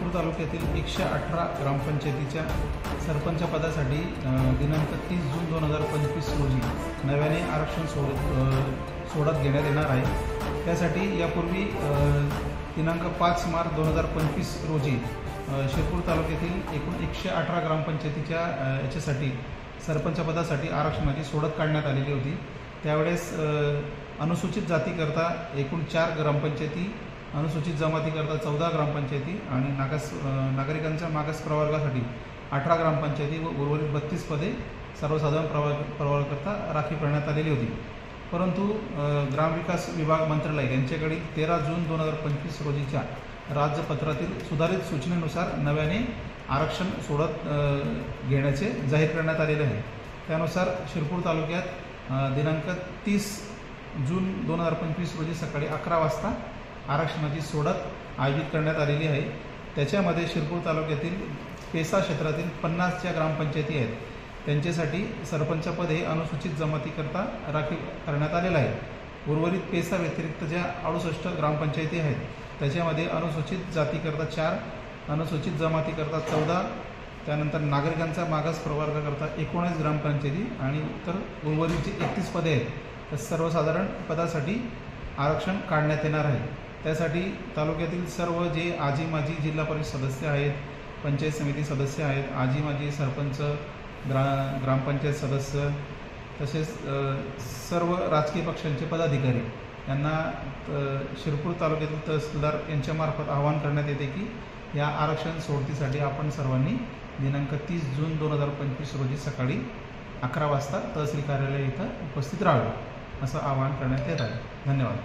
शिरपूर तालुक्यातील 118 ग्रामपंचायतीच्या सरपंच पदासाठी दिनांक 30 जून 2025 रोजी नव्याने आरक्षण सोडत घेण्यात येणार आहे। त्यासाठी यापूर्वी दिनांक 5 मार्च 2025 रोजी शिरपूर तालुक्यातील एकूण 118 ग्रामपंचायतीच्या याच्यासाठी सरपंच पदासाठी आरक्षणाची सोडत काढण्यात आलेली होती। त्यावेळेस अनुसूचित जातीकरता एकूण 4 ग्रामपंचायती, अनुसूचित जमातीकरता 14 ग्रामपंचायती आणि नागरिकांच्या मागास प्रवर्गासाठी 18 ग्रामपंचायती व उर्वरित 32 पदे सर्वसाधारण प्रवर्गाकरता राखीव करण्यात आलेली होती। परंतु ग्रामविकास विभाग मंत्रालय यांच्याकडील 13 जून 2025 रोजीच्या राज्यपत्रातील सुधारित सूचनेनुसार नव्याने आरक्षण सोडत घेण्याचे जाहीर करण्यात आलेले आहे। त्यानुसार शिरपूर तालुक्यात दिनांक 30 जून 2025 रोजी सकाळी 11 वाजता आरक्षणाची सोडत आयोजित करण्यात आलेली आहे। त्याच्यामध्ये शिरपूर तालुक्यातील पेसा क्षेत्रातील 50 ज्या ग्रामपंचायती आहेत त्यांच्यासाठी सरपंच पद हे अनुसूचित जमातीकरता राखीव करण्यात आलेलं आहे। उर्वरित पेसा व्यतिरिक्त ज्या 68 ग्रामपंचायती आहेत त्याच्यामध्ये अनुसूचित जातीकरता 4, अनुसूचित जमातीकरता 14, त्यानंतर नागरिकांचा मागास प्रवर्गाकरता 19 ग्रामपंचायती आणि इतर उर्वरित जी 31 पदे आहेत त्या सर्वसाधारण पदासाठी आरक्षण काढण्यात येणार आहे। त्यासाठी तालुक्यातील सर्व जे आजी माजी जिल्हा परिषद सदस्य आहेत, पंचायत समिती सदस्य आहेत, आजी माजी सरपंच, ग्रामपंचायत सदस्य तसेच सर्व राजकीय पक्षांचे पदाधिकारी यांना शिरपूर तालुक्यातील तहसीलदार यांच्यामार्फत आवाहन करण्यात येते की या आरक्षण सोडतीसाठी आपण सर्वांनी दिनांक 30 जून 2025 रोजी सकाळी 11 वाजता तहसील कार्यालय इथं उपस्थित राहावे असं आवाहन करण्यात येत आहे। धन्यवाद।